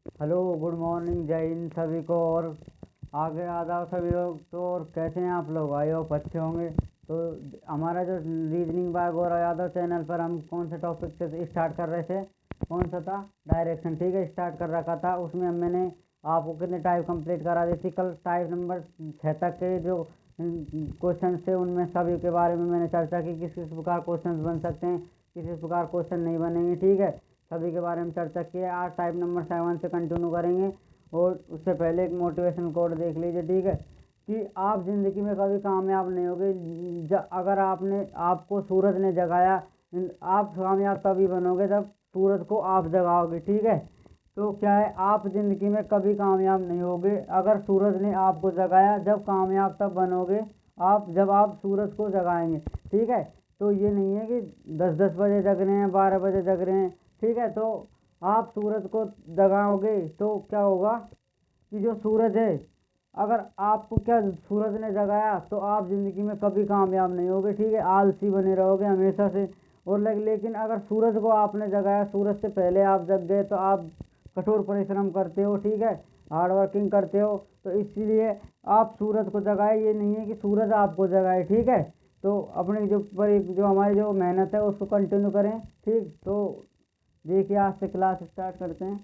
Hello, good morning, जय हिंद सभी को। और आगे आदाब सभी लोग। तो और कैसे हैं आप लोग? आई होप अच्छे होंगे। तो हमारा जो reasoning bye Gaurav Yadav channel पर हम कौन से टॉपिक से स्टार्ट कर रहे थे? कौन सा था? डायरेक्शन। ठीक है, स्टार्ट कर रखा था। उसमें मैंने आपको कितने टाइप कंप्लीट करा दी थी? कल टाइप नंबर 6 तक के जो क्वेश्चन थे उनमें सभी के बारे में मैंने चर्चा की, किस किस प्रकार क्वेश्चन बन सकते हैं, किस किस प्रकार क्वेश्चन नहीं बनेंगे। ठीक है, सभी के बारे में चर्चा की है। आज टाइप नंबर 7 से कंटिन्यू करेंगे। और उससे पहले एक मोटिवेशन कोड देख लीजिए। ठीक है, कि आप ज़िंदगी में कभी कामयाब नहीं होगे अगर आपको सूरज ने जगाया। आप कामयाब तभी बनोगे जब सूरज को आप जगाओगे। ठीक है, तो क्या है, आप ज़िंदगी में कभी कामयाब नहीं होगे अगर सूरज ने आपको जगाया। जब कामयाब तब बनोगे आप जब आप सूरज को जगाएंगे। ठीक है, तो ये नहीं है कि 10-10 बजे जग रहे हैं, 12 बजे जग रहे हैं। ठीक है, तो आप सूरज को जगाओगे तो क्या होगा कि जो सूरज है, अगर आपको क्या सूरज ने जगाया तो आप ज़िंदगी में कभी कामयाब नहीं होगे। ठीक है, आलसी बने रहोगे हमेशा से। और लेकिन अगर सूरज को आपने जगाया, सूरज से पहले आप जग गए, तो आप कठोर परिश्रम करते हो। ठीक है, हार्ड वर्किंग करते हो। तो इसीलिए आप सूरज को जगाए, ये नहीं है कि सूरज आपको जगाए। ठीक है, तो अपनी जो हमारी जो मेहनत है उसको कंटिन्यू करें। ठीक, तो देखिए आज से क्लास स्टार्ट करते हैं।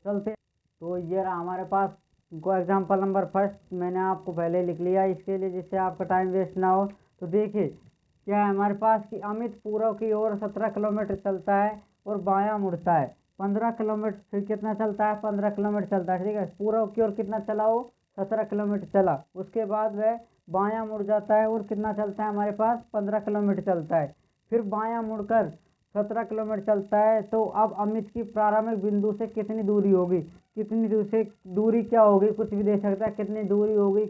चलते। तो ये रहा हमारे पास को एग्जाम्पल नंबर फर्स्ट, मैंने आपको पहले लिख लिया इसके लिए जिससे आपका टाइम वेस्ट ना हो। तो देखिए क्या है हमारे पास कि अमित पूर्व की ओर 17 किलोमीटर चलता है और बायां मुड़ता है 15 किलोमीटर। फिर कितना चलता है? 15 किलोमीटर चलता है। ठीक है, पूर्व की ओर कितना चला वो? 17 किलोमीटर चला। उसके बाद वह बायां मुड़ जाता है और कितना चलता है हमारे पास? 15 किलोमीटर चलता है। फिर बायां मुड़कर 17 किलोमीटर चलता है। तो अब अमित की प्रारंभिक बिंदु से कितनी दूरी होगी? कितनी दूर से दूरी क्या होगी? कुछ भी दे सकता है, कितनी दूरी होगी,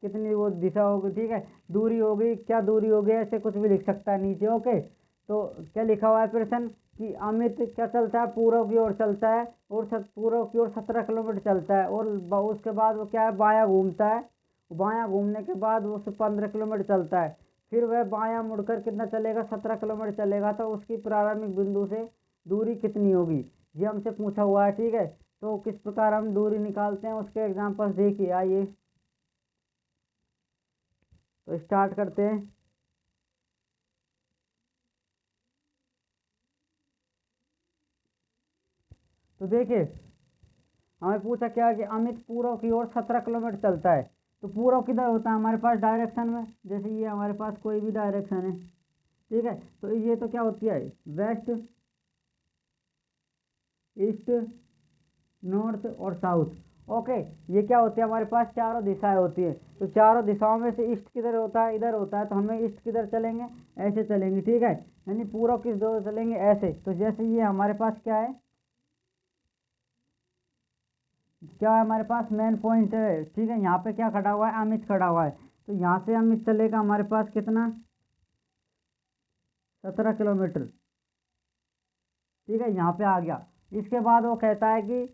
कितनी वो दिशा होगी। ठीक है, दूरी होगी, क्या दूरी होगी, ऐसे कुछ भी लिख सकता है नीचे। ओके, तो क्या लिखा हुआ है प्रश्न कि अमित क्या चलता है? पूर्व की ओर चलता है और पूर्व की ओर 17 किलोमीटर चलता है। और उसके बाद वो क्या है, बायां घूमता है। बायां घूमने के बाद वो 15 किलोमीटर चलता है। फिर वह बायां मुड़कर कितना चलेगा? 17 किलोमीटर चलेगा। तो उसकी प्रारंभिक बिंदु से दूरी कितनी होगी, ये हमसे पूछा हुआ है। ठीक है, तो किस प्रकार हम दूरी निकालते हैं उसके एग्जांपल्स देखिए। आइए तो स्टार्ट करते हैं। तो देखिए हमें पूछा क्या कि अमित पूर्व की ओर 17 किलोमीटर चलता है। तो पूर्व किधर होता है हमारे पास? डायरेक्शन में। जैसे ये हमारे पास कोई भी डायरेक्शन है। ठीक है, तो ये तो क्या होती है? वेस्ट, ईस्ट, नॉर्थ और साउथ। ओके, ये क्या होती है हमारे पास? चारों दिशाएं होती है। तो चारों दिशाओं में से ईस्ट किधर होता है? इधर होता है। तो हमें ईस्ट किधर चलेंगे? ऐसे चलेंगे। ठीक है, यानी पूर्व किस दो चलेंगे? ऐसे। तो जैसे ये हमारे पास क्या है, क्या है हमारे पास? मेन पॉइंट है। ठीक है, यहाँ पे क्या खड़ा हुआ है? अमित खड़ा हुआ है। तो यहाँ से अमित चलेगा हमारे पास कितना? 17 किलोमीटर। ठीक है, यहाँ पे आ गया। इसके बाद वो कहता है कि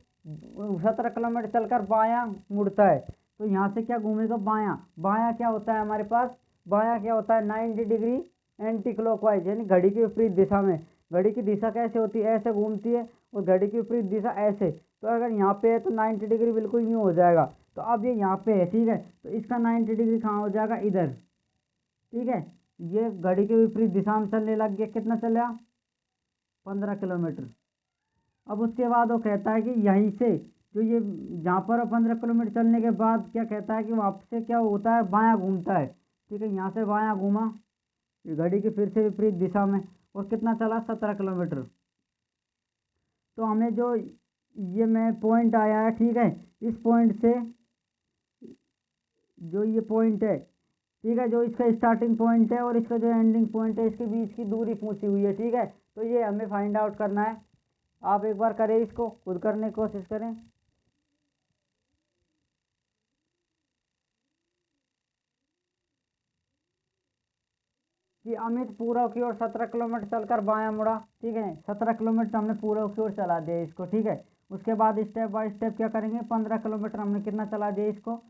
17 किलोमीटर चलकर बायां मुड़ता है। तो यहाँ से क्या घूमेगा? बायां। बायां क्या होता है हमारे पास? बायां क्या होता है? 90 डिग्री एंटी क्लॉकवाइज, यानी घड़ी की विपरीत दिशा में। घड़ी की दिशा कैसे होती है? ऐसे घूमती है। और घड़ी की विपरीत दिशा ऐसे। तो अगर यहाँ पे है तो 90 डिग्री बिल्कुल यूँ हो जाएगा। तो अब ये यहाँ पे है। ठीक है, तो इसका 90 डिग्री कहाँ हो जाएगा? इधर। ठीक है, ये घड़ी के विपरीत दिशा में चलने लग गया। कितना चला? 15 किलोमीटर। अब उसके बाद वो कहता है कि यहीं से जो ये जहाँ पर 15 किलोमीटर चलने के बाद क्या कहता है कि वापस से क्या होता है? बायां घूमता है। ठीक है, यहाँ से बायां घूमा, ये घड़ी की फिर से विपरीत दिशा में। और कितना चला? 17 किलोमीटर। तो हमें जो ये मैं पॉइंट आया है, ठीक है, इस पॉइंट से जो ये पॉइंट है, ठीक है, जो इसका स्टार्टिंग पॉइंट है और इसका जो एंडिंग पॉइंट है, इसके बीच की दूरी पूछी हुई है। ठीक है, तो ये हमें फाइंड आउट करना है। आप एक बार करें, इसको खुद करने की कोशिश करें। कि अमित पूर्व की ओर 17 किलोमीटर चलकर बायां मुड़ा। ठीक है, 17 किलोमीटर हमने पूर्व की ओर चला दिया इसको। ठीक है, उसके बाद स्टेप बाय स्टेप क्या करेंगे, 15 किलोमीटर हमने कितना चला दिया, इसको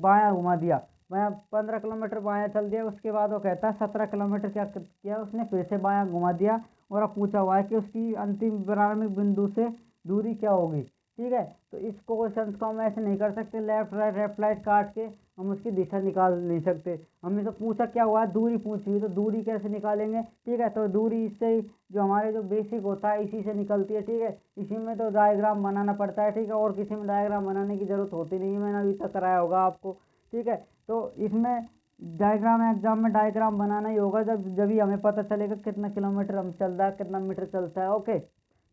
बायां घुमा दिया, बायां 15 किलोमीटर बायां चल दिया। उसके बाद वो कहता है 17 किलोमीटर क्या किया उसने, फिर से बायां घुमा दिया। और अब पूछा हुआ है कि उसकी अंतिम प्रारंभिक बिंदु से दूरी क्या होगी। ठीक है, तो इस क्वेश्चन को हम ऐसे नहीं कर सकते लेफ्ट राइट काट के हम उसकी दिशा निकाल नहीं सकते। हमने तो पूछा क्या हुआ है, दूरी पूछी हुई, तो दूरी कैसे निकालेंगे। ठीक है, तो दूरी इससे ही जो हमारे जो बेसिक होता है इसी से निकलती है। ठीक है, इसी में तो डायग्राम बनाना पड़ता है। ठीक है, और किसी में डायग्राम बनाने की जरूरत होती नहीं है, मैंने अभी तक कराया होगा आपको। ठीक है, तो इसमें डायग्राम एग्जाम में डायग्राम बनाना ही होगा, जब ही हमें पता चलेगा कितना किलोमीटर हम चल रहा है, कितना मीटर चलता है। ओके,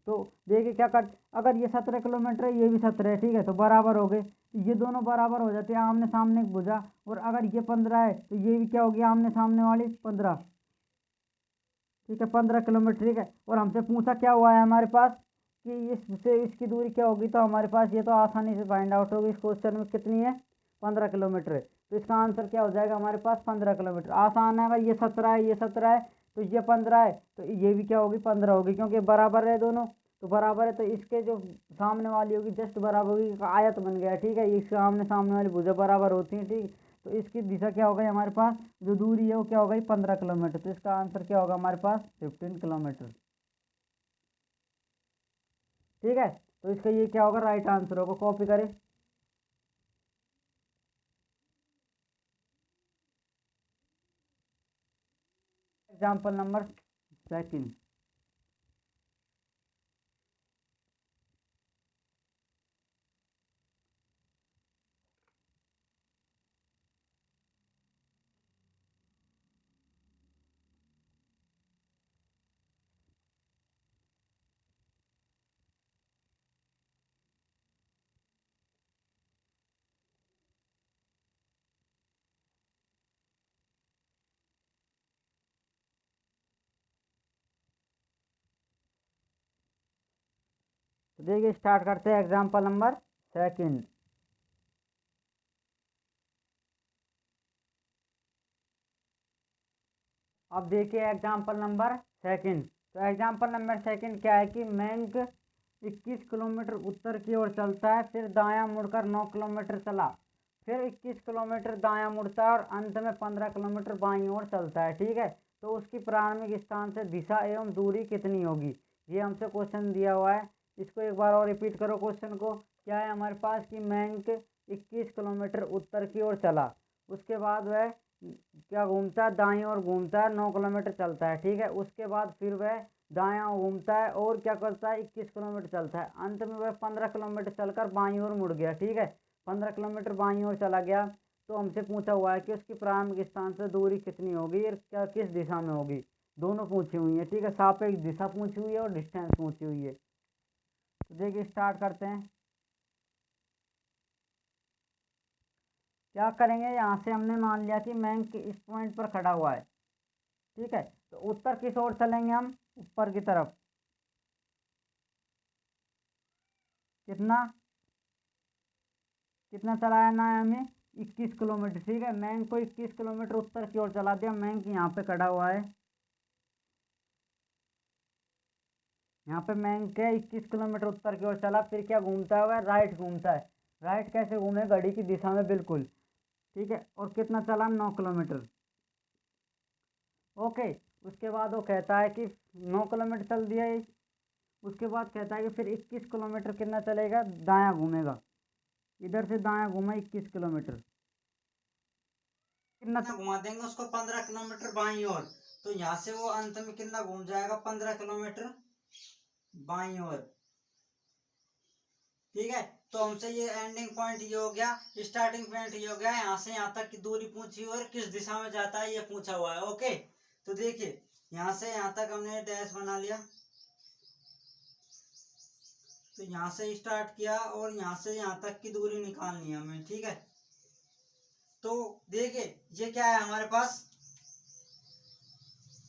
तो देखिए क्या कर, अगर ये 17 किलोमीटर है, ये भी 17 है। ठीक है, तो बराबर हो गए, ये दोनों बराबर हो जाते हैं, आमने सामने एक भुजा। और अगर ये 15 है तो ये भी क्या होगी, आमने सामने वाली 15। ठीक है, 15 किलोमीटर। ठीक है, और हमसे पूछा क्या हुआ है हमारे पास कि इससे इसकी दूरी क्या होगी, तो हमारे पास ये तो आसानी से फाइंड आउट होगी। इस क्वेश्चन में कितनी है, 15 किलोमीटर है, तो इसका आंसर क्या हो जाएगा हमारे पास, 15 किलोमीटर। आसान है, अगर ये 17 है, ये 17 है, तो ये 15 है, तो ये भी क्या होगी, 15 होगी, क्योंकि बराबर है दोनों। तो बराबर है, तो इसके जो सामने वाली होगी जस्ट बराबर होगी, आयत बन गया। ठीक है, इसके सामने सामने वाली भुजा बराबर होती है। ठीक, तो इसकी दिशा क्या हो गई हमारे पास, जो दूरी है वो क्या हो गई, 15 किलोमीटर। तो इसका आंसर क्या होगा हमारे पास, 15 किलोमीटर। ठीक है, तो इसका ये क्या होगा, राइट आंसर होगा। कॉपी करें। Example number second. तो देखिए स्टार्ट करते हैं एग्जाम्पल नंबर सेकंड। अब देखिए एग्जाम्पल नंबर सेकंड। तो एग्जाम्पल नंबर सेकंड क्या है कि मैंक 21 किलोमीटर उत्तर की ओर चलता है, फिर दायां मुड़कर 9 किलोमीटर चला, फिर 21 किलोमीटर दायां मुड़ता है और अंत में 15 किलोमीटर बाईं ओर चलता है। ठीक है, तो उसकी प्रारंभिक स्थान से दिशा एवं दूरी कितनी होगी, ये हमसे क्वेश्चन दिया हुआ है। इसको एक बार और रिपीट करो क्वेश्चन को। क्या है हमारे पास कि मैंक 21 किलोमीटर उत्तर की ओर चला, उसके बाद वह क्या घूमता है, दाईं ओर घूमता है, 9 किलोमीटर चलता है। ठीक है, उसके बाद फिर वह दायां घूमता है और क्या करता है, 21 किलोमीटर चलता है, अंत में वह 15 किलोमीटर चलकर बाईं ओर मुड़ गया। ठीक है, 15 किलोमीटर बाईं ओर चला गया। तो हमसे पूछा हुआ है कि उसकी प्रारंभिक स्थान से दूरी कितनी होगी और क्या किस दिशा में होगी, दोनों पूछी हुई है। ठीक है, सापेक्ष दिशा पूछी हुई है और डिस्टेंस पूछी हुई है। तो देखिए स्टार्ट करते हैं। क्या करेंगे, यहाँ से हमने मान लिया कि मैंक इस पॉइंट पर खड़ा हुआ है। ठीक है, तो उत्तर किस ओर चलेंगे हम, ऊपर की तरफ। कितना कितना चलाना है हमें, 21 किलोमीटर। ठीक है, मैंक को 21 किलोमीटर उत्तर की ओर चला दिया। मैंक यहाँ पे खड़ा हुआ है, यहाँ पे मैंक है 21 किलोमीटर उत्तर की ओर चला, फिर क्या घूमता है, वह राइट घूमता है। राइट कैसे घूमे, घड़ी की दिशा में बिल्कुल। ठीक है, और कितना चला, 9 किलोमीटर। ओके, उसके बाद वो कहता है कि 9 किलोमीटर चल दिया ये। उसके बाद कहता है कि फिर 21 किलोमीटर कितना चलेगा, दायां घूमेगा, इधर से दायां घूमा 21 किलोमीटर। कितना घुमा देंगे उसको, 15 किलोमीटर बाईं ओर, तो यहाँ से वो अंत में कितना घूम जाएगा, 15 किलोमीटर बाईं ओर। ठीक है, तो हमसे ये एंडिंग पॉइंट ये हो गया, स्टार्टिंग पॉइंट ये हो गया, यहाँ से यहाँ तक की दूरी पूछी और किस दिशा में जाता है ये पूछा हुआ है। ओके, तो देखिए यहाँ से यहाँ तक हमने डैश बना लिया, तो यहाँ से स्टार्ट किया और यहाँ से यहाँ तक की दूरी निकालनी है हमें। ठीक है, तो देखिए ये क्या है हमारे पास,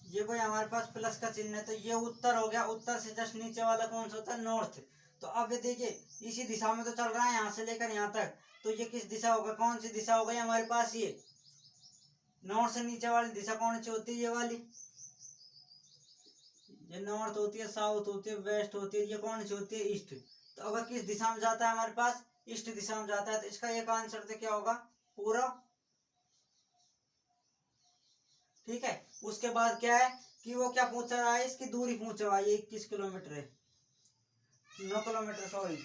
ये कोई हमारे पास प्लस का चिन्ह है, तो ये उत्तर हो गया। उत्तर से जस्ट नीचे वाला कौन सा होता है, नॉर्थ। तो अब ये देखिए इसी दिशा में तो चल रहा है यहाँ से लेकर यहाँ तक, तो ये किस दिशा होगा, कौन सी दिशा हो गई हमारे पास, ये नॉर्थ से नीचे वाली दिशा कौन सी होती है, ये वाली। ये नॉर्थ होती है, साउथ होती है, वेस्ट होती है, ये कौन सी होती है, ईस्ट। तो अगर किस दिशा में जाता है हमारे पास, ईस्ट दिशा में जाता है, तो इसका एक आंसर तो क्या होगा, पूरा। ठीक है, उसके बाद क्या है कि वो क्या पूछ रहा है, इसकी दूरी पूछ रहा है, ये 21 किलोमीटर है, 9 किलोमीटर सॉरी,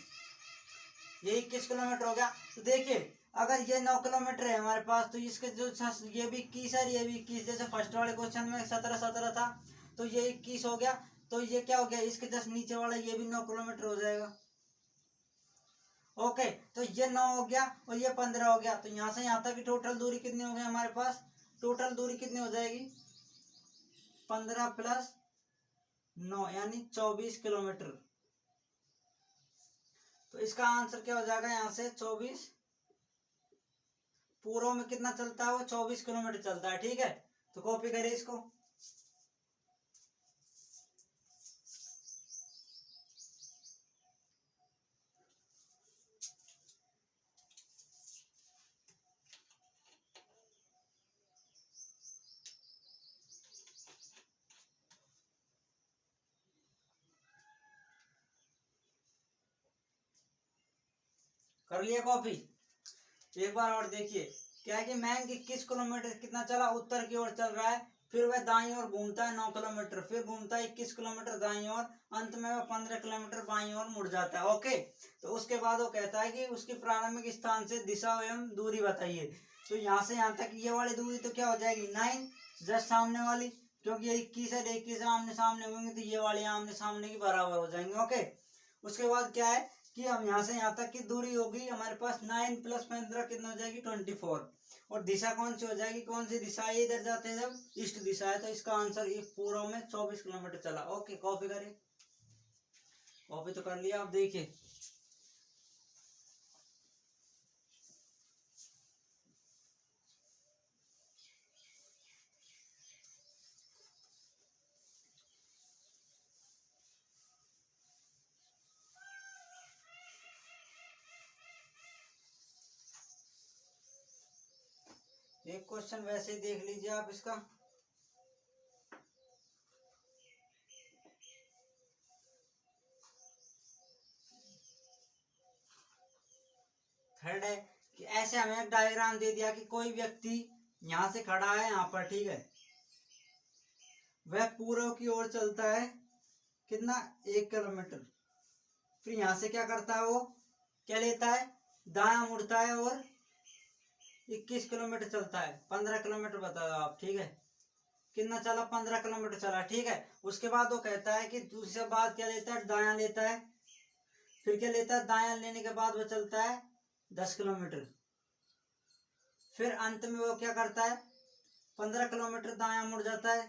ये 21 किलोमीटर हो गया। तो देखिए अगर ये 9 किलोमीटर है हमारे पास, तो इसके जो ये भी 21 है, ये भी 21, जैसे फर्स्ट वाले क्वेश्चन में 17 था, तो ये 21 हो गया। तो ये क्या हो गया, इसके जस्ट नीचे वाला ये भी 9 किलोमीटर हो जाएगा। ओके, तो ये 9 हो गया और ये 15 हो गया। तो यहाँ से यहाँ तक की टोटल दूरी कितनी हो गई हमारे पास, टोटल दूरी कितनी हो जाएगी, 15 प्लस 9 यानी 24 किलोमीटर। तो इसका आंसर क्या हो जाएगा, यहाँ से 24, पूर्व में कितना चलता है वो 24 किलोमीटर चलता है। ठीक है, तो कॉपी करें इसको। कर लिया कॉपी। एक बार और देखिए, क्या है कि मैंग 21 किलोमीटर कितना चला, उत्तर की ओर चल रहा है, फिर वह दाईं ओर घूमता है 9 किलोमीटर, फिर घूमता है 21 किलोमीटर दाईं ओर, अंत में वह 15 किलोमीटर बाईं ओर मुड़ जाता है। ओके, तो उसके बाद वो कहता है कि उसकी प्रारंभिक स्थान से दिशा एवं दूरी बताइए। तो यहाँ से यहाँ तक ये वाली दूरी तो क्या हो जाएगी 9, जस्ट सामने वाली, क्योंकि ये 21 है, 21 आमने सामने होंगे, तो ये वाली आमने सामने की बराबर हो जाएंगे। ओके, उसके बाद क्या है कि हम यहाँ से यहाँ तक की दूरी होगी हमारे पास 9 प्लस 15 कितना हो जाएगी 24, और दिशा कौन सी हो जाएगी, कौन सी दिशा, ये इधर जाते हैं जब ईस्ट दिशा है, तो इसका आंसर ये पूर्व में 24 किलोमीटर चला। ओके, कॉपी करें, कॉपी तो कर लिया। अब देखिए एक क्वेश्चन वैसे ही देख लीजिए आप इसका। थर्ड है कि ऐसे हमें एक डायग्राम दे दिया कि कोई व्यक्ति यहाँ से खड़ा है यहाँ पर, ठीक है, वह पूर्व की ओर चलता है कितना 1 किलोमीटर, फिर यहाँ से क्या करता है, वो क्या लेता है, दायां मुड़ता है और 21 किलोमीटर चलता है, 15 किलोमीटर बताओ आप। ठीक है, कितना चला, 15 किलोमीटर चला। ठीक है, उसके बाद वो कहता है कि दूसरी बात क्या लेता है, दायां लेता है, फिर क्या लेता है, दायां लेने के बाद वो चलता है 10 किलोमीटर, फिर अंत में वो क्या करता है, 15 किलोमीटर दायां मुड़ जाता है,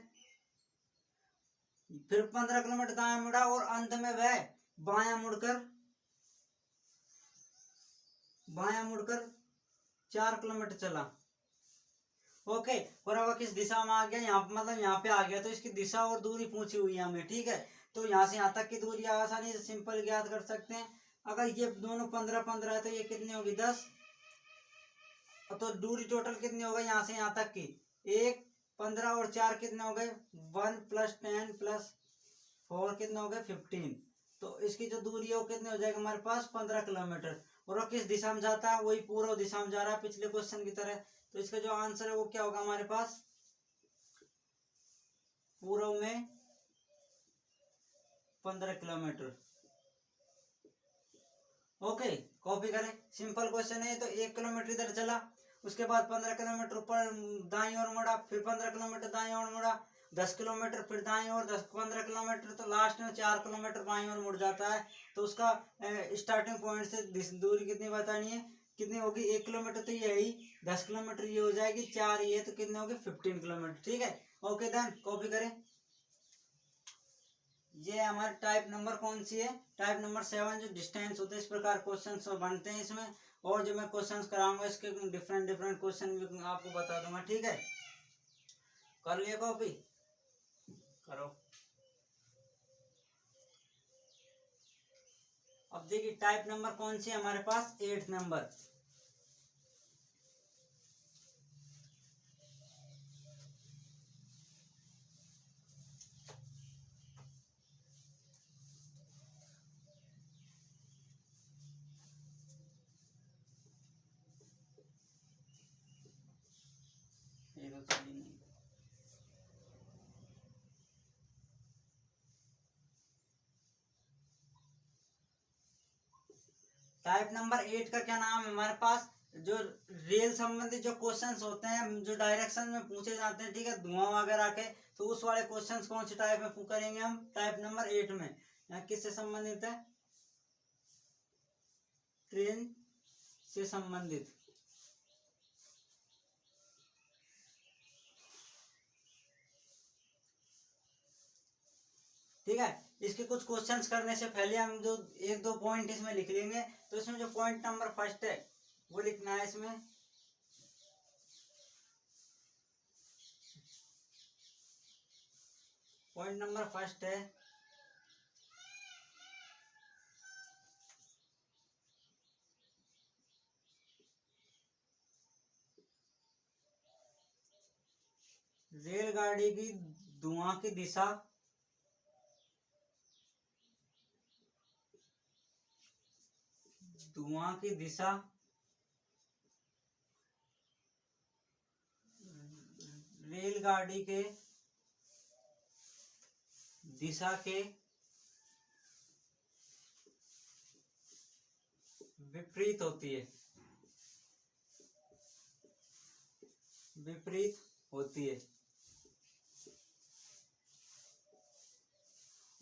फिर 15 किलोमीटर दायां मुड़ा और अंत में वह बायां मुड़कर 4 किलोमीटर चला। ओके, और अब किस दिशा में आ गया, यहाँ मतलब यहाँ पे आ गया, तो इसकी दिशा और दूरी पूछी हुई है हमें। ठीक है, तो यहाँ से यहाँ तक की दूरी आसानी से सिंपल ज्ञात कर सकते हैं। अगर ये दोनों 15-15 है तो ये कितनी होगी 10, तो दूरी टोटल कितनी हो गई यहाँ से यहाँ तक की 1, 15 और 4 कितने हो गए 1 प्लस 10 प्लस 4 कितने हो गए 15। तो इसकी जो दूरी है वो कितनी हो जाएगी हमारे पास 15 किलोमीटर। और वो किस दिशा में जाता है, वही पूर्व दिशा में जा रहा है पिछले क्वेश्चन की तरह। तो इसका जो आंसर है वो क्या होगा हमारे पास, पूर्व में 15 किलोमीटर। ओके, कॉपी करें, सिंपल क्वेश्चन है। तो 1 किलोमीटर इधर चला, उसके बाद 15 किलोमीटर ऊपर दाईं ओर मुड़ा, फिर 15 किलोमीटर दाईं ओर मुड़ा, 10 किलोमीटर फिर दाईं ओर 15 किलोमीटर, तो लास्ट में 4 किलोमीटर बाईं ओर मुड़ जाता है। तो उसका स्टार्टिंग पॉइंट से दूरी कितनी बतानी है, कितनी होगी 1 किलोमीटर, तो यही 10 किलोमीटर ये हो जाएगी, 4 ये, तो कितने होगी 15 किलोमीटर। ठीक है, ओके देन कॉपी करें। ये हमारे टाइप नंबर कौन सी है, टाइप नंबर 7, जो डिस्टेंस होते हैं, इस प्रकार क्वेश्चंस बनते हैं इसमें। और जो मैं क्वेश्चंस कराऊंगा इसके डिफरेंट डिफरेंट क्वेश्चन भी आपको बता दूंगा। ठीक है, कर लिया कॉपी, करो। अब देखिए टाइप नंबर कौन सी है हमारे पास, 8 नंबर। टाइप नंबर 8 का क्या नाम है हमारे पास, जो रेल संबंधित जो क्वेश्चंस होते हैं जो डायरेक्शन में पूछे जाते हैं, ठीक है, धुआं वगैरह के, तो उस वाले क्वेश्चंस कौन से टाइप में करेंगे हम, टाइप नंबर 8 में। यहाँ किससे संबंधित है, ट्रेन से संबंधित। ठीक है, इसके कुछ क्वेश्चंस करने से पहले हम जो एक दो पॉइंट इसमें लिख लेंगे। तो इसमें जो पॉइंट नंबर फर्स्ट है वो लिखना है इसमें, पॉइंट नंबर फर्स्ट है रेलगाड़ी की धुआं की दिशा धुआं की दिशा रेलगाड़ी के दिशा के विपरीत होती है, विपरीत होती है।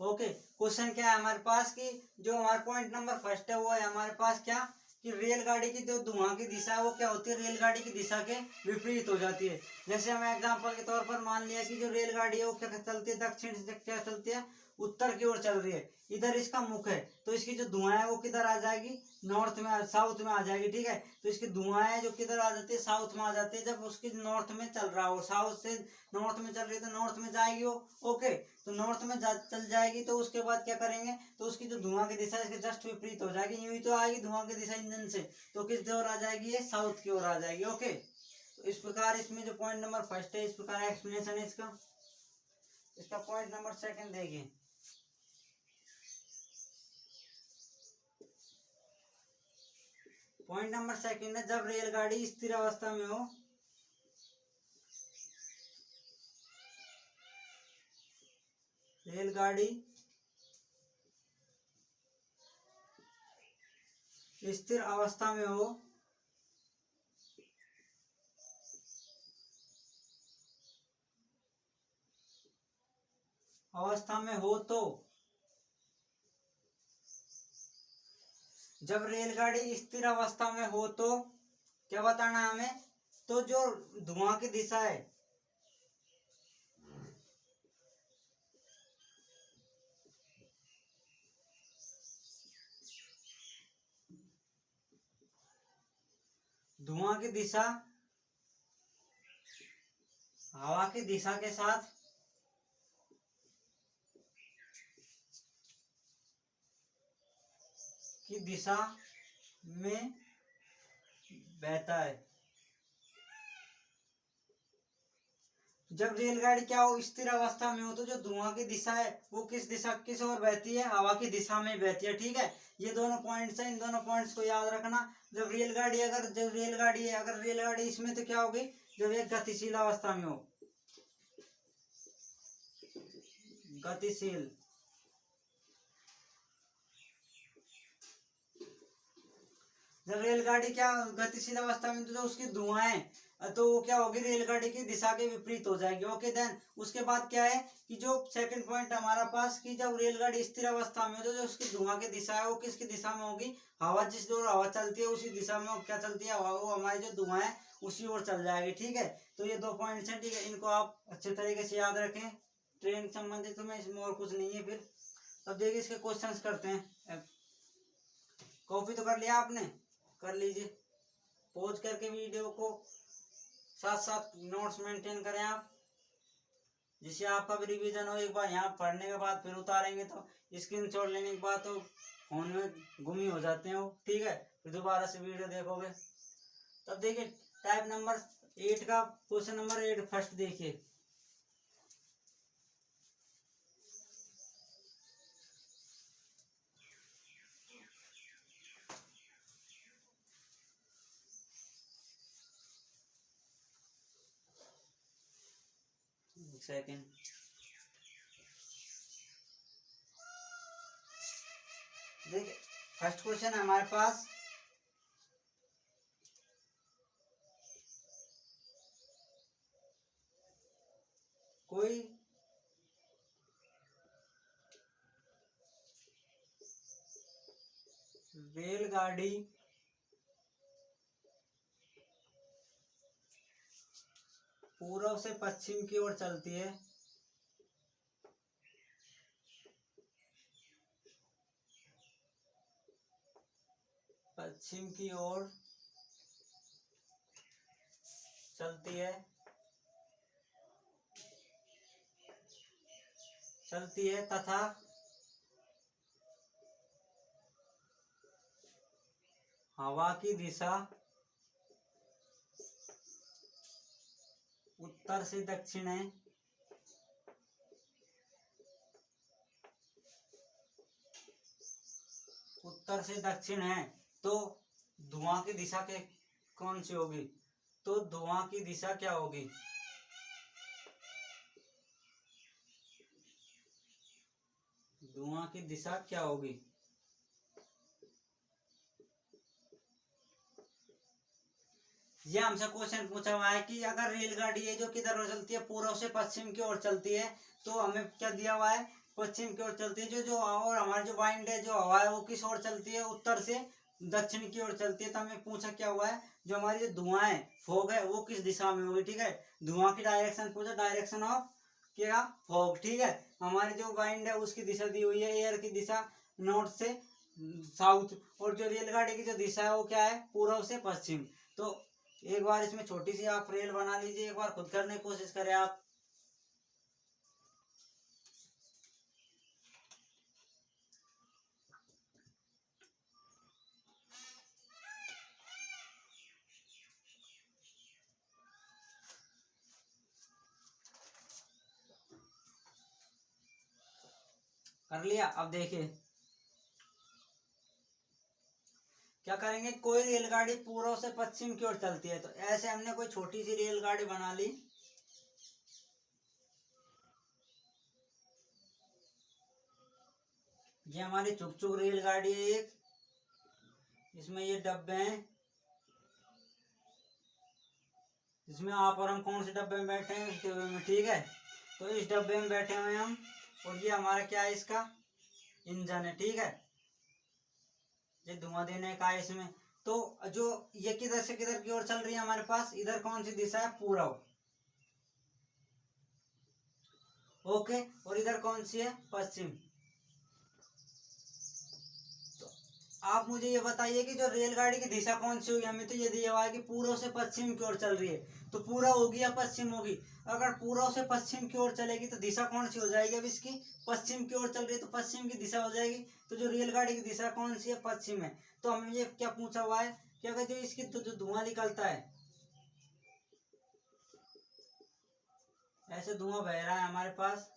ओके, क्वेश्चन क्या है हमारे पास कि जो हमारा पॉइंट नंबर फर्स्ट है वो है हमारे पास क्या, कि रेलगाड़ी की जो धुआं की दिशा है वो क्या होती है, रेलगाड़ी की दिशा के विपरीत हो जाती है। जैसे हमें एग्जांपल के तौर पर मान लिया कि जो रेलगाड़ी है वो क्या चलती है, दक्षिण से क्या चलती है, उत्तर की ओर चल रही है, इधर इसका मुख है, तो इसकी जो धुआं है वो किधर आ जाएगी, नॉर्थ में, साउथ में आ जाएगी। ठीक है, तो इसकी धुआं है जो किधर आ जाती है, साउथ में आ जाती है, जब उसकी नॉर्थ में चल रहा हो, साउथ से नॉर्थ में चल रही है तो नॉर्थ में जाएगी वो। ओके, तो नॉर्थ में चल जाएगी, तो उसके बाद क्या करेंगे, तो उसकी जो धुआं की दिशा है इसके जस्ट विपरीत हो जाएगी, यूं ही तो आएगी धुआं की दिशा इंजन से, तो किस ओर आ जाएगी, ये साउथ की ओर आ जाएगी। ओके, तो इस प्रकार इसमें जो पॉइंट नंबर फर्स्ट है इस प्रकार एक्सप्लेनेशन है इसका। इसका पॉइंट नंबर सेकंड देखिए, पॉइंट नंबर सेकंड है जब रेलगाड़ी स्थिर अवस्था में हो, रेलगाड़ी स्थिर अवस्था में हो, अवस्था में हो तो, जब रेलगाड़ी स्थिर अवस्था में हो तो क्या बताना है हमें, तो जो धुआं की दिशा है, धुआं की दिशा हवा की दिशा के साथ की दिशा में बहता है। जब रेलगाड़ी क्या हो, स्थिर अवस्था में हो, तो जो धुआं की दिशा है वो किस दिशा, किस ओर बहती है, हवा की दिशा में बहती है। ठीक है, ये दोनों पॉइंट्स हैं, इन दोनों पॉइंट्स को याद रखना। जब रेलगाड़ी है, अगर रेलगाड़ी इसमें तो क्या होगी, जब एक गतिशील अवस्था में हो, गतिशील, जब रेलगाड़ी क्या गतिशील अवस्था में, तो जो उसकी धुआं तो वो क्या होगी, रेलगाड़ी की दिशा के विपरीत हो जाएंगे। ओके, देन उसके बाद क्या है कि जो सेकंड पॉइंट हमारा पास, कि जब रेलगाड़ी स्थिर अवस्था में हो तो जो उसकी धुआं की दिशा है वो किसकी दिशा में होगी, हवा, जिस ओर हवा चलती है उसी दिशा में क्या चलती है हवा, वो हमारी जो धुआं है उसी ओर चल जाएगी। ठीक है, तो ये दो पॉइंट्स हैं। ठीक है, इनको आप अच्छे तरीके से याद रखें, ट्रेन संबंधित तो मैं इसमें और कुछ नहीं है। फिर अब देखिए इसके क्वेश्चन करते हैं। कॉपी तो कर लिया आपने, कर लीजिए, पॉज करके वीडियो को साथ साथ नोट्स मेंटेन करें आप, जिससे आपका भी रिवीजन हो। एक बार यहाँ पढ़ने के बाद फिर उतारेंगे तो स्क्रीनशॉट लेने के बाद तो फोन में गुम ही हो जाते हैं वो। ठीक है, फिर दोबारा से वीडियो देखोगे। तब देखिए टाइप नंबर 8 का क्वेश्चन नंबर 8 फर्स्ट देखिए, सेकंड, देखिए फर्स्ट क्वेश्चन है हमारे पास, कोई रेलगाड़ी पूर्व से पश्चिम की ओर चलती है, पश्चिम की ओर चलती है, तथा हवा की दिशा उत्तर से दक्षिण है, उत्तर से दक्षिण है। तो धुआं की दिशा के कौन सी होगी? तो धुआं की दिशा क्या होगी? धुआं की दिशा क्या होगी? ये हमसे क्वेश्चन पूछा हुआ है कि अगर रेलगाड़ी है जो किधर चलती है, पूर्व से पश्चिम की ओर चलती है, तो हमें क्या दिया हुआ है? पश्चिम की ओर चलती है। जो और हमारी जो वाइंड है, जो हवा है, वो किस ओर चलती है? उत्तर से दक्षिण की ओर चलती है। तो हमें पूछा क्या हुआ है, जो हमारी जो धुआं है, फॉग है, वो किस दिशा में होगी? ठीक है, धुआं की डायरेक्शन पूछा, डायरेक्शन ऑफ क्या? फॉग। ठीक है, हमारी जो वाइंड है उसकी दिशा दी हुई है, एयर की दिशा नॉर्थ से साउथ, और जो रेलगाड़ी की जो दिशा है वो क्या है? पूर्व से पश्चिम। तो एक बार इसमें छोटी सी आप रेल बना लीजिए, एक बार खुद करने की कोशिश करें आप। कर लिया? अब देखिए क्या करेंगे, कोई रेलगाड़ी पूर्व से पश्चिम की ओर चलती है, तो ऐसे हमने कोई छोटी सी रेलगाड़ी बना ली। ये हमारी चुक चुक रेलगाड़ी है एक, इसमें ये डब्बे हैं, इसमें आप और हम कौन से डब्बे में बैठे हैं? इस डब्बे में। ठीक है, तो इस डब्बे में बैठे हुए हैं हम, और ये हमारा क्या है? इसका इंजन है। ठीक है, ये धुआं देने का है इसमें। तो जो ये किधर से किधर की ओर चल रही है हमारे पास? इधर कौन सी दिशा है? पूर्व। ओके, और इधर कौन सी है? पश्चिम। तो आप मुझे ये बताइए कि जो रेलगाड़ी की दिशा कौन सी होगी? हमें तो ये दिया हुआ है कि पूर्व से पश्चिम की ओर चल रही है, तो पूर्व होगी या पश्चिम होगी? अगर पूर्व से पश्चिम की ओर चलेगी तो दिशा कौन सी हो जाएगी? अब इसकी पश्चिम की ओर चल रही है तो पश्चिम की दिशा हो जाएगी। तो जो रेलगाड़ी की दिशा कौन सी है? पश्चिम है। तो हमें ये क्या पूछा हुआ है कि अगर जो इसकी तो जो धुआं निकलता है, ऐसे धुआं बह रहा है हमारे पास,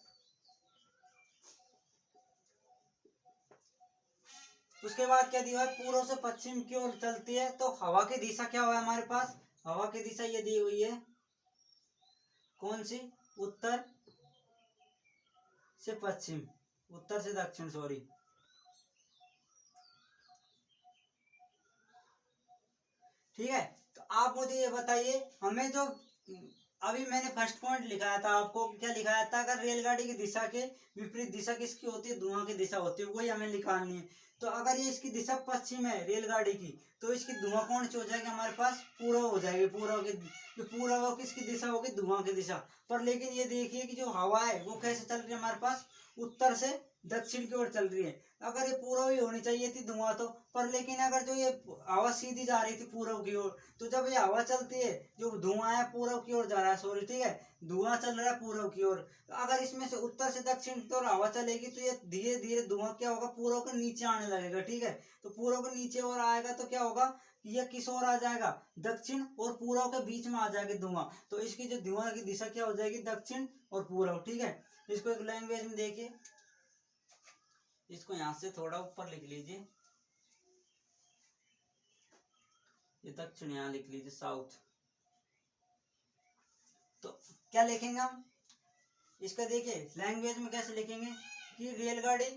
उसके बाद क्या दिया है? पूर्व से पश्चिम की ओर चलती है, तो हवा की दिशा क्या हुआ है हमारे पास? हवा की दिशा ये दी हुई है, कौन सी? उत्तर से पश्चिम, उत्तर से दक्षिण, सॉरी। ठीक है, तो आप मुझे ये बताइए, हमें जो अभी मैंने फर्स्ट पॉइंट लिखाया था, आपको क्या लिखाया था? अगर रेलगाड़ी की दिशा के विपरीत दिशा किसकी होती है? धुआं की दिशा होती है, वही हमें निकालनी है। तो अगर ये इसकी दिशा पश्चिम है रेलगाड़ी की, तो इसकी धुआं कौन सी हो जाएगी हमारे पास? पूर्व हो जाएगी। पूर्व की जो पूर्व किसकी दिशा होगी? धुआं की दिशा। पर लेकिन ये देखिए कि जो हवा है वो कैसे चल रही है हमारे पास? उत्तर से दक्षिण की ओर चल रही है। अगर ये पूर्व ही होनी चाहिए थी धुआं तो, पर लेकिन अगर जो ये हवा सीधी जा रही थी पूर्व की ओर, तो जब ये हवा चलती है, जो धुआं है पूर्व की ओर जा रहा है, सॉरी। ठीक है, धुआं चल रहा है पूर्व की ओर, तो अगर इसमें से उत्तर से दक्षिण की ओर हवा चलेगी तो ये धीरे धीरे धुआं क्या होगा? पूर्व के नीचे आने लगेगा। ठीक है, तो पूर्व के नीचे और आएगा तो क्या होगा? ये किस ओर आ जाएगा? दक्षिण और पूर्व के बीच में आ जाएगा धुआं। तो इसकी जो धुआं की दिशा क्या हो जाएगी? दक्षिण और पूर्व। ठीक है, इसको एक लैंग्वेज में देखिए, इसको यहां से थोड़ा ऊपर लिख लीजिए, ये दक्षिण यहां लिख लीजिए, साउथ। तो क्या लिखेंगे हम इसका? देखिए लैंग्वेज में कैसे लिखेंगे कि रेलगाड़ी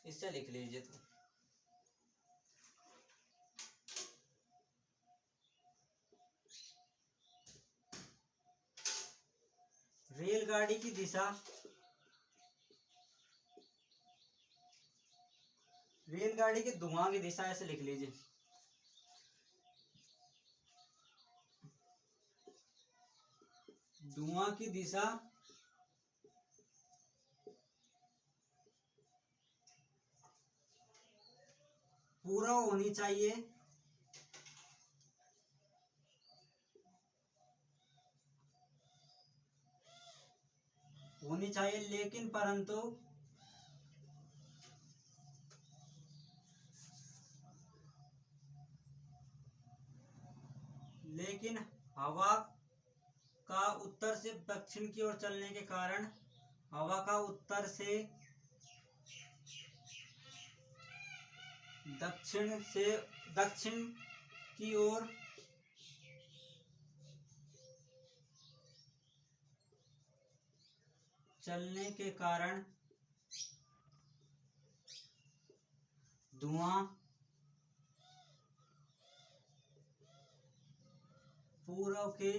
इससे लिख लीजिए। तो रेलगाड़ी की दिशा, रेलगाड़ी के धुआं की दिशा ऐसे लिख लीजिए। धुआं की दिशा पूर्व होनी चाहिए, लेकिन परंतु हवा का उत्तर से दक्षिण की ओर चलने के कारण, हवा का उत्तर से दक्षिण की ओर चलने के कारण धुआं पूर्व के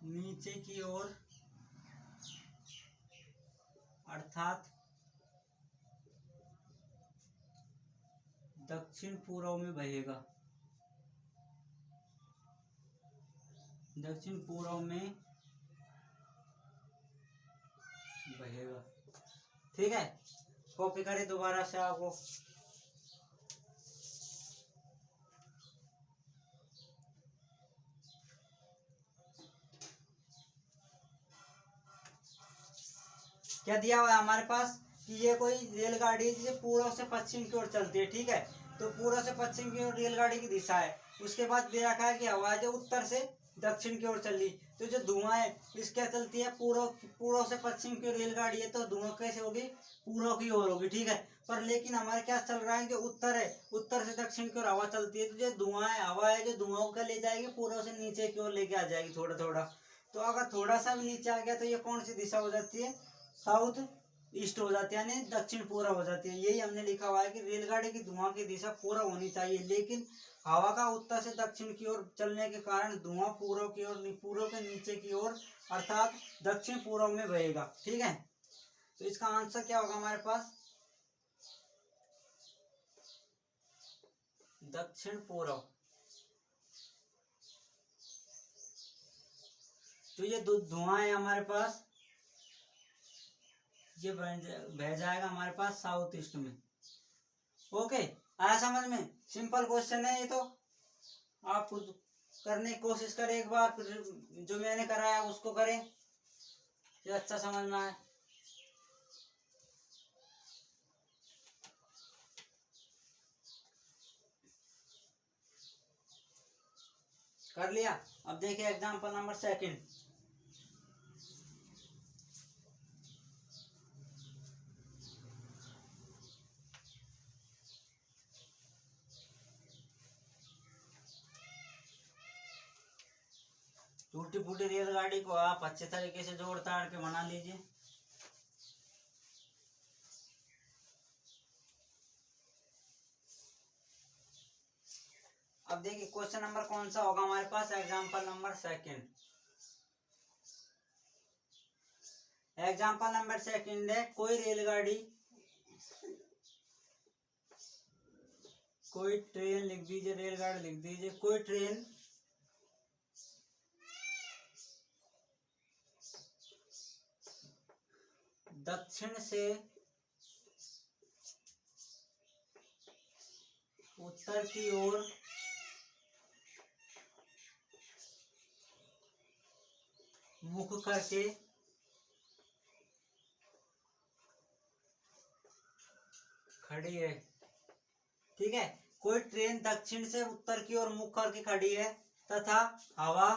नीचे की ओर अर्थात दक्षिण पूर्व में बहेगा, दक्षिण पूर्व में बहेगा। ठीक है, कॉपी करें दोबारा से आपको। क्या दिया हुआ है हमारे पास कि ये कोई रेलगाड़ी जिसे पूर्व से पश्चिम की ओर चलती है। ठीक है, तो पूर्व से पश्चिम की ओर रेलगाड़ी की दिशा है। उसके बाद दे रखा है कि हवा जो उत्तर से दक्षिण की ओर चली, तो जो धुआं है इस क्या चलती है, पूर्व से पश्चिम की रेलगाड़ी है, तो धुआं कैसे होगी, पूर्व की ओर होगी। ठीक है, पर लेकिन हमारे क्या चल रहा है, जो उत्तर है, उत्तर से दक्षिण की ओर हवा चलती है, तो जो धुआं है, हवा है, जो धुआं को ले जाएगी पूर्व से नीचे की ओर लेके आ जाएगी थोड़ा थोड़ा। तो अगर थोड़ा सा भी नीचे आ गया तो ये कौन सी दिशा हो जाती है, साउथ ईस्ट हो जाती है, यानी दक्षिण पूर्व हो जाती है। यही हमने लिखा हुआ है कि रेलगाड़ी की धुआं की दिशा पूर्व होनी चाहिए, लेकिन हवा का उत्तर से दक्षिण की ओर चलने के कारण धुआं पूर्व की ओर, पूर्व के नीचे की ओर अर्थात दक्षिण पूर्व में बहेगा। ठीक है, तो इसका आंसर क्या होगा हमारे पास, दक्षिण पूर्व। तो ये धुआं है हमारे पास, ये बह जाएगा हमारे पास साउथ ईस्ट में। ओके, आया समझ में, सिंपल क्वेश्चन है ये। तो आप खुद करने की कोशिश करें एक बार, फिर जो मैंने कराया उसको करें, ये अच्छा समझ में आए। कर लिया। अब देखिए एग्जांपल नंबर 2। टूटी फूटी रेलगाड़ी को आप अच्छे तरीके से जोड़ ताड़ के बना लीजिए। अब देखिए क्वेश्चन नंबर कौन सा होगा हमारे पास, एग्जांपल नंबर 2। एग्जांपल नंबर 2 है, कोई रेलगाड़ी, कोई ट्रेन लिख दीजिए, रेलगाड़ी लिख दीजिए, कोई ट्रेन दक्षिण से उत्तर की ओर मुख करके खड़ी है। ठीक है, कोई ट्रेन दक्षिण से उत्तर की ओर मुख करके खड़ी है तथा हवा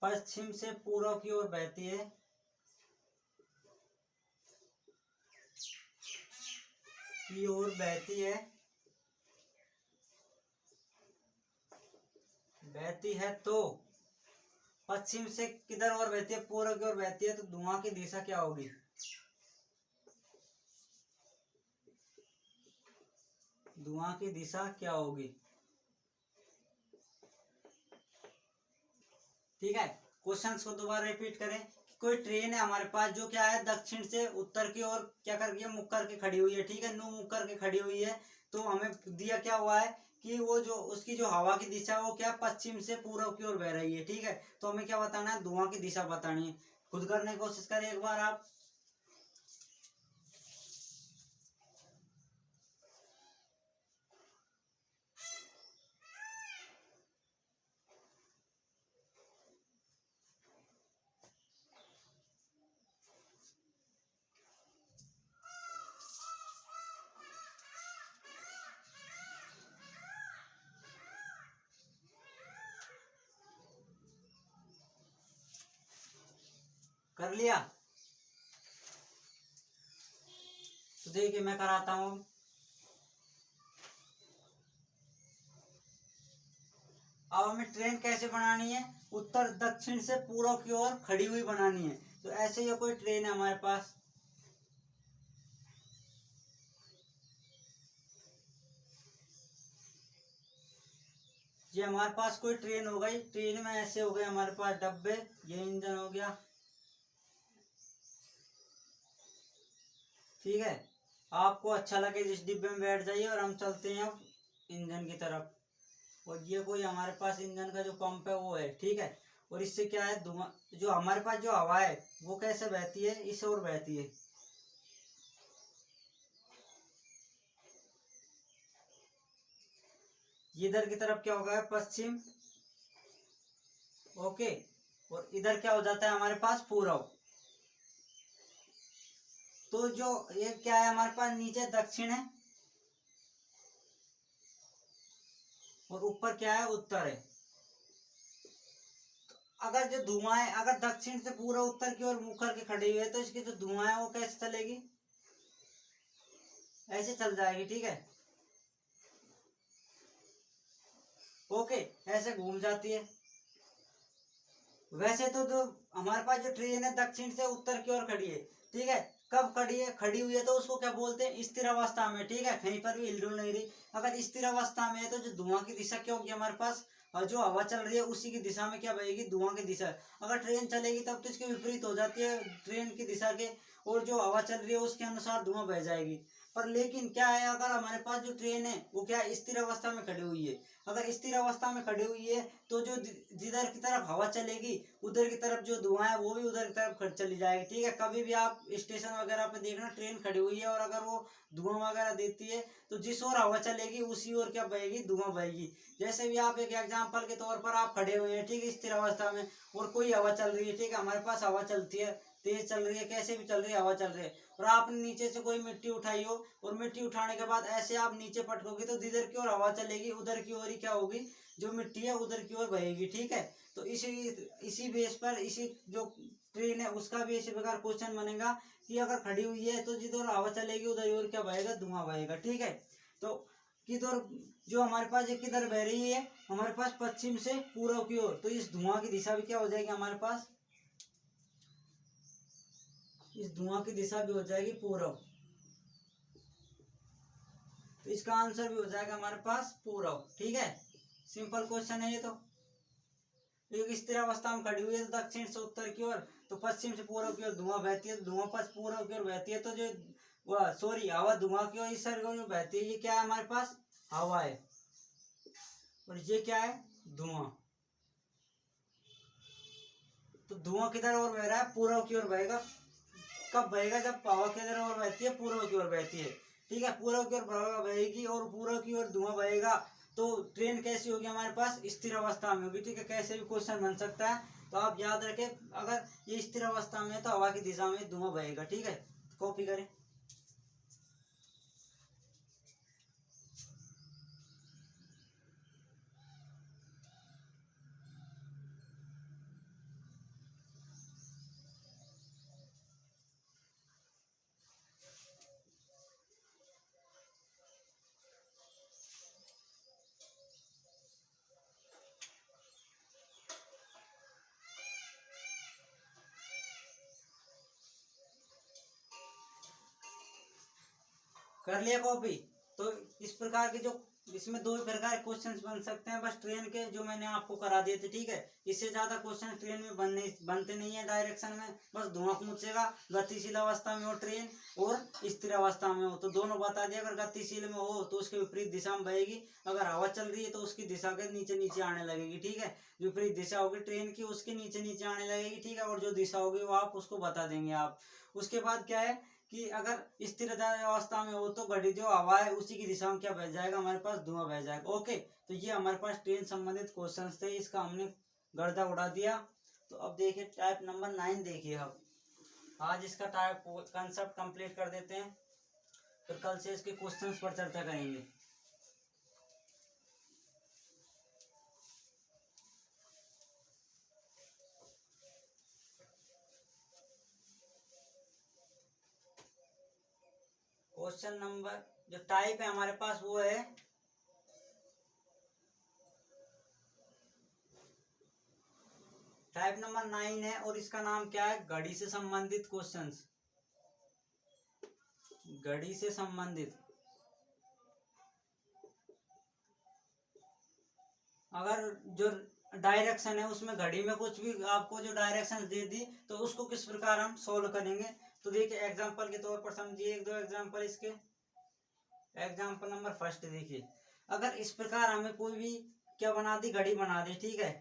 पश्चिम से पूर्व की ओर बहती है, बहती है तो पश्चिम से किधर और बहती है, पूर्व की ओर बहती है, तो धुआं की दिशा क्या होगी? धुआं की दिशा क्या होगी? ठीक है, क्वेश्चंस को दोबारा रिपीट करें। कोई ट्रेन है हमारे पास जो क्या है दक्षिण से उत्तर की ओर क्या कर रही है, मुख करके खड़ी हुई है। ठीक है, नु मुख करके खड़ी हुई है। तो हमें दिया क्या हुआ है कि वो जो उसकी जो हवा की दिशा है वो क्या पश्चिम से पूर्व की ओर बह रही है। ठीक है, तो हमें क्या बताना है, धुआं की दिशा बतानी है। खुद करने की कोशिश करें एक बार आप। कर लिया? तो देखिए मैं कराता हूँ। अब हमें ट्रेन कैसे बनानी है, उत्तर दक्षिण से पूर्व की ओर खड़ी हुई बनानी है। तो ऐसे ये कोई ट्रेन है हमारे पास, ये हमारे पास कोई ट्रेन हो गई। ट्रेन में ऐसे हो गए हमारे पास डब्बे, ये इंजन हो गया। ठीक है, आपको अच्छा लगे जिस डिब्बे में बैठ जाइए और हम चलते हैं अब इंजन की तरफ। और ये कोई हमारे पास इंजन का जो पंप है वो है। ठीक है, और इससे क्या है धुआं, जो हमारे पास जो हवा है वो कैसे बहती है, इस ओर बहती है। इधर की तरफ क्या होगा, पश्चिम। ओके, और इधर क्या हो जाता है हमारे पास, पूर्व। तो जो ये क्या है हमारे पास, नीचे दक्षिण है और ऊपर क्या है, उत्तर है। अगर जो धुआं है, अगर दक्षिण से पूरा उत्तर की ओर मुख करके खड़ी हुई है तो इसकी जो धुआं है वो कैसे चलेगी, ऐसे चल जाएगी। ठीक है, ओके, ऐसे घूम जाती है। वैसे तो जो हमारे पास जो ट्रेन है दक्षिण से उत्तर की ओर खड़ी है। ठीक है, कब खड़ी है, खड़ी हुई है तो उसको क्या बोलते हैं, स्थिर अवस्था में। ठीक है, कहीं पर भी हिलडुल नहीं रही। अगर स्थिर अवस्था में है तो जो धुआं की दिशा क्या होगी हमारे पास, और जो हवा चल रही है उसी की दिशा में क्या बहेगी, धुआं की दिशा। अगर ट्रेन चलेगी तब तो इसके विपरीत हो जाती है ट्रेन की दिशा के, और जो हवा चल रही है उसके अनुसार धुआं बह जाएगी। पर लेकिन क्या है, अगर हमारे पास जो ट्रेन है वो क्या स्थिर अवस्था में खड़ी हुई है। अगर स्थिर अवस्था में खड़ी हुई है तो जो जिधर की तरफ हवा चलेगी उधर की तरफ जो धुआं है वो भी उधर की तरफ चली जाएगी। ठीक है, कभी भी आप स्टेशन वगैरह पे देखना ट्रेन खड़ी हुई है और अगर वो धुआं वगैरह देती है तो जिस ओर हवा चलेगी उसी ओर क्या बहेगी, धुआं बहेगी। जैसे भी आप एक एग्जाम्पल के तौर पर आप खड़े हुए हैं, ठीक है, स्थिर अवस्था में, और कोई हवा चल रही है। ठीक है, हमारे पास हवा चलती है, तेज चल रही है, कैसे भी चल रही है, हवा चल रही है, और आपने नीचे से कोई मिट्टी उठाई हो और मिट्टी उठाने के बाद ऐसे आप नीचे पटकोगे तो जिधर की ओर हवा चलेगी उधर की ओर ही क्या होगी, जो मिट्टी है उधर की ओर बहेगी। ठीक है, तो इसी बेस पर इसी जो ट्रेन है उसका भी इसी प्रकार क्वेश्चन बनेगा कि अगर खड़ी हुई है तो जिधर हवा चलेगी उधर और क्या बहेगा, धुआं बहेगा। ठीक है, तो किधर जो हमारे पास ये किधर बह रही है, हमारे पास पश्चिम से पूर्व की ओर, तो इस धुआं की दिशा भी क्या हो जाएगी हमारे पास, इस धुआं की दिशा भी हो जाएगी पूर्व। तो इसका आंसर भी हो जाएगा हमारे पास पूर्व। ठीक है, सिंपल क्वेश्चन है ये तो। एक स्थिर अवस्था में खड़ी हुई है तो दक्षिण से उत्तर की ओर, तो पश्चिम से पूर्व की ओर धुआं बहती है, धुआं पश्चिम पूर्व की ओर बहती है, तो जो वह सॉरी हवा धुआं की ओर इस साइड की ओर बहती है, ये क्या है हमारे पास, हवा है, और ये क्या है, धुआं। तो धुआं किधर और बह रहा है, पूर्व की ओर बहेगा। कब बहेगा, जब हवा किधर और बहती है, पूर्व की ओर बहती है। ठीक है, पूर्व की ओर बहेगी और पूर्व की ओर धुआं बहेगा, तो ट्रेन कैसी होगी हमारे पास, स्थिर अवस्था में होगी। ठीक है, कैसे भी क्वेश्चन बन सकता है, तो आप याद रखें अगर ये स्थिर अवस्था में है तो हवा की दिशा में धुआं बहेगा। ठीक है, कॉपी करें। कर लिया कॉपी। तो इस प्रकार के जो इसमें दो ही प्रकार के क्वेश्चंस बन सकते हैं बस ट्रेन के, जो मैंने आपको करा दिए थे, ठीक है। इससे ज्यादा क्वेश्चन ट्रेन में बनते नहीं है डायरेक्शन में, बस धुआं पूछेगा गतिशील अवस्था में हो ट्रेन और स्थिर अवस्था में हो, तो दोनों बता दिया। अगर गतिशील में हो तो उसके विपरीत दिशा में बहेगी, अगर हवा चल रही है तो उसकी दिशा के नीचे नीचे आने लगेगी, ठीक है। विपरीत दिशा होगी ट्रेन की, उसके नीचे नीचे आने लगेगी, ठीक है। और जो दिशा होगी वो आप उसको बता देंगे आप। उसके बाद क्या है कि अगर स्थिर अवस्था में हो तो घड़ी जो हवा है उसी की दिशा में क्या बह जाएगा, हमारे पास धुआं बह जाएगा। ओके, तो ये हमारे पास ट्रेन संबंधित क्वेश्चंस थे, इसका हमने गर्दा उड़ा दिया। तो अब देखिए टाइप नंबर 9 देखिए। अब आज इसका टाइप कंसेप्ट कंप्लीट कर देते हैं, फिर कल से इसके क्वेश्चंस पर चर्चा करेंगे। क्वेश्चन नंबर जो टाइप है हमारे पास वो है टाइप नंबर 9 है, और इसका नाम क्या है, घड़ी से संबंधित क्वेश्चंस। घड़ी से संबंधित, अगर जो डायरेक्शन है उसमें घड़ी में कुछ भी आपको जो डायरेक्शन दे दी तो उसको किस प्रकार हम सोल्व करेंगे। तो देखिए एग्जांपल के तौर पर समझिए एक दो एग्जांपल इसके। एग्जांपल नंबर फर्स्ट देखिए, अगर इस प्रकार हमें कोई भी क्या बना दी, घड़ी बना दी, ठीक है।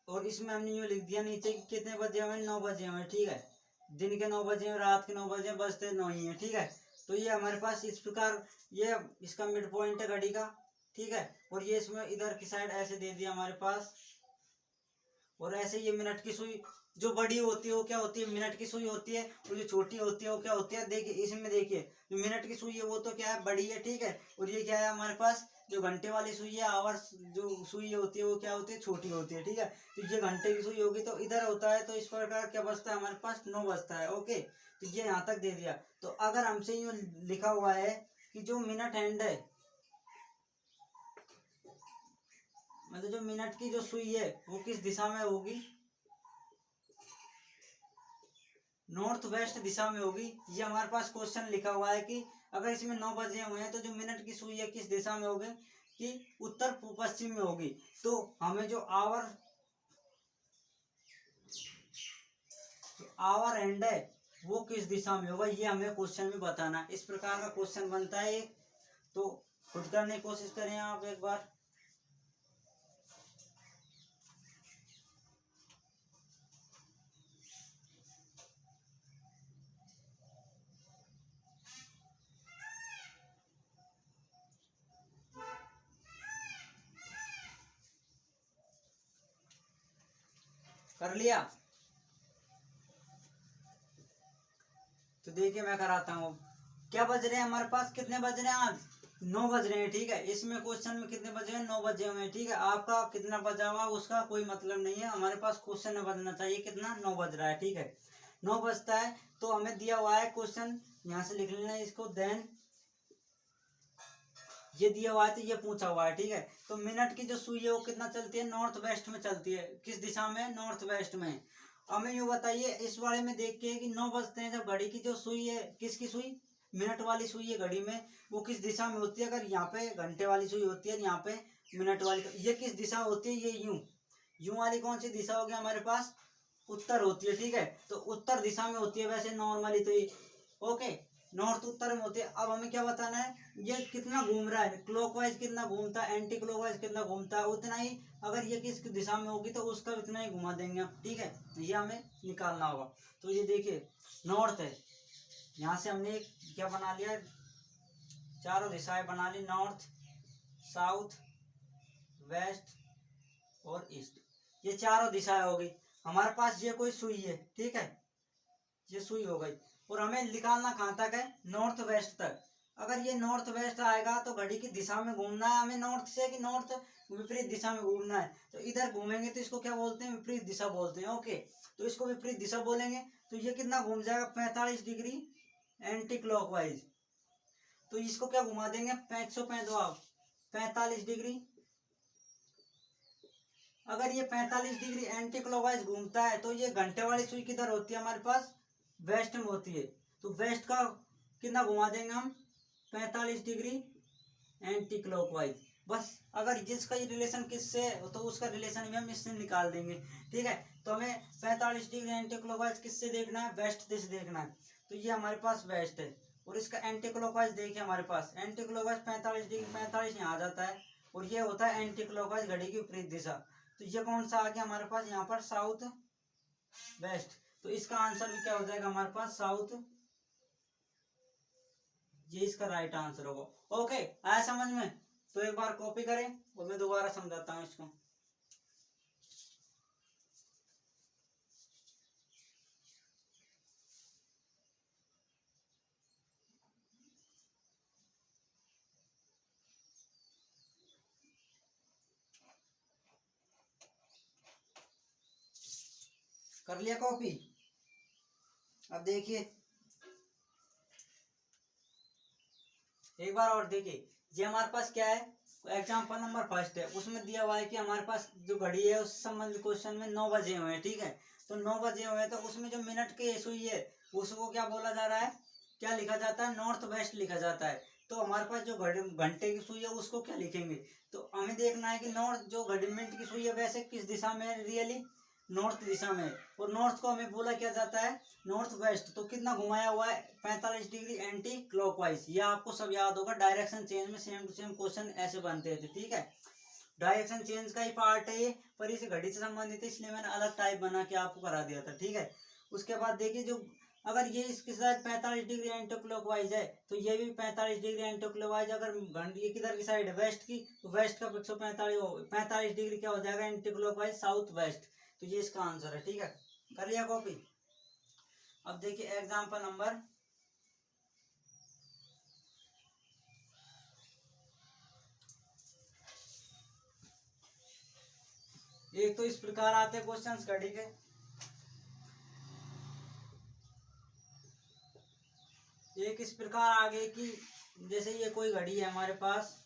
और इसमें हमने यूँ लिख दिया नीचे कि कितने बजे हुए, 9 बजे हुए, ठीक है। दिन के 9 बजे, रात के 9 बजे, बजते 9 ही है, ठीक है। तो ये हमारे पास इस प्रकार ये इसका मिड पॉइंट है घड़ी का, ठीक है। और ये इसमें इधर की साइड ऐसे दे दिया हमारे पास, और ऐसे ये मिनट की सुई जो बड़ी होती है वो क्या होती है, मिनट की सुई होती है, और जो छोटी होती है वो क्या होती है, देखिए इसमें देखिए जो मिनट की सुई है वो तो क्या है, बड़ी है, ठीक है। और ये क्या है हमारे पास जो घंटे वाली सुई है, आवर्स जो सुई होती है वो क्या होती है, छोटी होती है, ठीक है। तो ये घंटे की सुई होगी तो इधर होता है, तो इस प्रकार क्या बचता है हमारे पास, 9 बचता है। ओके, तो ये यहाँ तक दे दिया। तो अगर हमसे यूँ लिखा हुआ है कि जो मिनट हैंड है, मतलब जो मिनट की जो सुई है वो किस दिशा में होगी, नॉर्थ वेस्ट दिशा में होगी। ये हमारे पास क्वेश्चन लिखा हुआ है कि अगर इसमें 9 बजे हुए हैं तो जो मिनट की सुई है किस दिशा में होगी, कि उत्तर पश्चिम में होगी। तो हमें जो आवर एंड है वो किस दिशा में होगा, ये हमें क्वेश्चन में बताना। इस प्रकार का क्वेश्चन बनता है, तो खुद करने की कोशिश करें आप एक बार। कर लिया? तो देखिए मैं कराता हूँ। क्या बज रहे हैं हमारे पास, कितने बज रहे हैं आज, 9 बज रहे हैं, ठीक है। इसमें क्वेश्चन में कितने बजे हैं, 9 बजे हुए हैं, ठीक है। आपका कितना बजा हुआ उसका कोई मतलब नहीं है, हमारे पास क्वेश्चन में बजना चाहिए कितना, 9 बज रहा है, ठीक है। 9 बजता है तो हमें दिया हुआ है क्वेश्चन, यहाँ से लिख लेना इसको। देन ये दिया हुआ है तो ये पूछा हुआ है, ठीक है। तो मिनट की जो सुई है वो कितना चलती है, नॉर्थ वेस्ट में चलती है, किस दिशा में, नॉर्थ वेस्ट में। हमें यूँ बताइए इस वाले में देख के कि 9 बजते हैं, जब घड़ी की जो सुई है, किसकी सुई, मिनट वाली सुई है घड़ी में, वो किस दिशा में होती है। अगर यहाँ पे घंटे वाली सुई होती है, यहाँ पे मिनट वाली, ये किस दिशा होती है, ये यूं, यूं वाली कौन सी दिशा होगी हमारे पास, उत्तर होती है, ठीक है। तो उत्तर दिशा में होती है वैसे नॉर्मली तो ये, ओके, नॉर्थ उत्तर में होती है। अब हमें क्या बताना है, ये कितना घूम रहा है, क्लॉकवाइज कितना घूमता है, एंटी क्लॉकवाइज कितना घूमता है, उतना ही। अगर ये किस दिशा में होगी तो उसका उतना ही घुमा देंगे हम, ठीक है। ये हमें निकालना होगा। तो ये देखिए नॉर्थ है, यहाँ से हमने एक क्या बना लिया, चारों दिशाएं बना ली, नॉर्थ, साउथ, वेस्ट और ईस्ट, ये चारों दिशाएं हो गई हमारे पास। ये कोई सुई है, ठीक है, ये सुई हो गई। और हमें निकालना कहाँ तक है, नॉर्थ वेस्ट तक। अगर ये नॉर्थ वेस्ट आएगा तो घड़ी की दिशा में घूमना है हमें, नॉर्थ से कि नॉर्थ विपरीत दिशा में घूमना है। तो इधर घूमेंगे तो इसको क्या बोलते हैं, विपरीत दिशा बोलते हैं, ओके। तो इसको विपरीत दिशा बोलेंगे तो ये कितना घूम जाएगा, 45 डिग्री एंटी क्लॉकवाइज। तो इसको क्या घुमा देंगे, 45 डिग्री। अगर ये 45 डिग्री एंटी क्लॉकवाइज घूमता है तो ये घंटे वाली सुई किधर होती है हमारे पास, वेस्ट में होती है। तो वेस्ट का कितना घुमा देंगे हम, 45 डिग्री एंटी क्लॉकवाइज। बस अगर जिसका ये रिलेशन किससे है तो उसका रिलेशन भी हम इससे निकाल देंगे, ठीक है। तो हमें 45 डिग्री एंटी क्लॉकवाइज किससे देखना है, वेस्ट दिशा देखना है। तो ये हमारे पास वेस्ट है, और इसका एंटी क्लॉकवाइज देखिए हमारे पास एंटी क्लॉकवाइज 45 डिग्री, 45 यहाँ आ जाता है, और ये होता है एंटी क्लॉकवाइज घड़ी की विपरीत दिशा। तो ये कौन सा आ गया हमारे पास यहाँ पर, साउथ वेस्ट। तो इसका आंसर भी क्या हो जाएगा हमारे पास, साउथ, ये इसका राइट आंसर होगा। ओके, आया समझ में? तो एक बार कॉपी करें और मैं दोबारा समझाता हूँ इसको। कर लिया कॉपी? अब देखिए एक बार और देखिए, ये हमारे पास क्या है, एग्जाम्पल नंबर फर्स्ट है, उसमें दिया हुआ है कि हमारे पास जो घड़ी है उस संबंधित क्वेश्चन में 9 बजे हुए हैं, ठीक है। तो 9 बजे हुए हैं, तो उसमें जो मिनट की सुई है उसको क्या बोला जा रहा है, क्या लिखा जाता है, नॉर्थ वेस्ट लिखा जाता है। तो हमारे पास जो घड़ी घंटे की सुई है उसको क्या लिखेंगे, तो हमें देखना है कि नॉर्थ जो घड़ी मिनट की सुई है वैसे किस दिशा में है, रियली नॉर्थ दिशा में। और नॉर्थ को हमें बोला क्या जाता है, नॉर्थ वेस्ट। तो कितना घुमाया हुआ है, 45 डिग्री एंटी क्लॉकवाइज। ये आपको सब याद होगा, डायरेक्शन चेंज में सेम टू सेम क्वेश्चन ऐसे बनते थे, ठीक है। डायरेक्शन चेंज का ही पार्ट है ये, पर इसे घड़ी से संबंधित है इसलिए मैंने अलग टाइप बना के आपको करा दिया था, ठीक है। उसके बाद देखिए, जो अगर ये इसके साथ 45 डिग्री एंटी क्लॉकवाइज है तो ये भी 45 डिग्री एंटी क्लॉकवाइज। अगर ये किधर की साइड है, वेस्ट की, तो वेस्ट का 145 डिग्री क्या हो जाएगा, एंटी क्लॉकवाइज साउथ वेस्ट। तो ये इसका आंसर है, ठीक है। कर लिया कॉपी? अब देखिए एग्जाम्पल नंबर, एक तो इस प्रकार आते हैं क्वेश्चंस घड़ी के, एक इस प्रकार आगे कि जैसे ये कोई घड़ी है हमारे पास,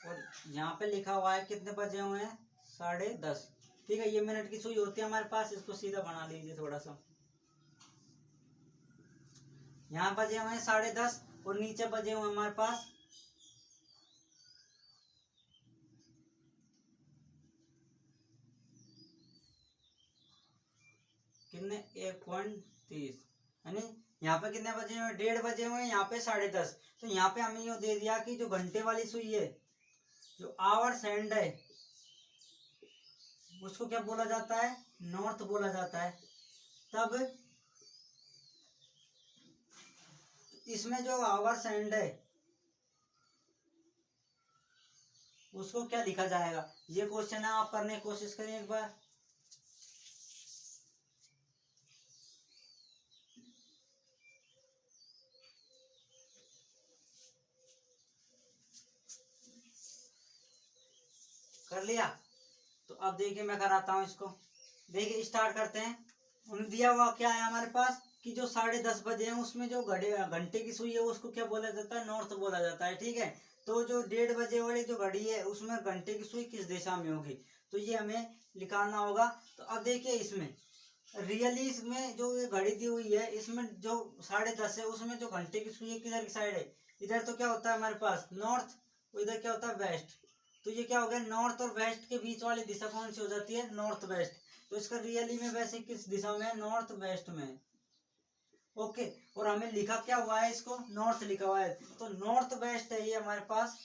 और यहाँ पे लिखा हुआ है कितने बजे हुए हैं, 10:30, ठीक है। ये मिनट की सुई होती है हमारे पास, इसको सीधा बना लीजिए थोड़ा सा। यहाँ बजे हुए हैं 10:30 और नीचे बजे हुए हमारे पास कितने, 1:30, यानी यहाँ पे कितने बजे हुए, 1:30 बजे हुए, यहाँ पे 10:30। तो यहाँ पे हमें ये दे दिया कि जो घंटे वाली सुई है, जो आवर्स हैंड है, उसको क्या बोला जाता है, नॉर्थ बोला जाता है। तब इसमें जो आवर्स हैंड है उसको क्या लिखा जाएगा, ये क्वेश्चन है, आप करने की कोशिश करिए एक बार। कर लिया? तो अब देखिए मैं कराता हूँ इसको। देखिए स्टार्ट करते हैं। उन्हें दिया हुआ क्या है हमारे पास कि जो 10:30 बजे हैं उसमें जो घंटे की सुई है उसको क्या बोला जाता है, नॉर्थ बोला जाता है, ठीक है। तो जो 1:30 बजे वाली जो घड़ी है उसमें घंटे की सुई किस दिशा में होगी, तो ये हमें निकालना होगा। तो अब देखिए इसमें रियली इसमें जो ये घड़ी दी हुई है इसमें जो 10:30 है उसमें जो घंटे की सुई है किधर की साइड है, इधर तो क्या होता है हमारे पास नॉर्थ, और इधर क्या होता है वेस्ट। तो ये क्या हो गया, नॉर्थ और वेस्ट के बीच वाली दिशा कौन सी हो जाती है, नॉर्थ वेस्ट। तो इसका रियली में वैसे किस दिशा में है, नॉर्थ वेस्ट में। ओके, और हमें लिखा क्या हुआ है, इसको नॉर्थ लिखा हुआ है, तो नॉर्थ वेस्ट है ये हमारे पास।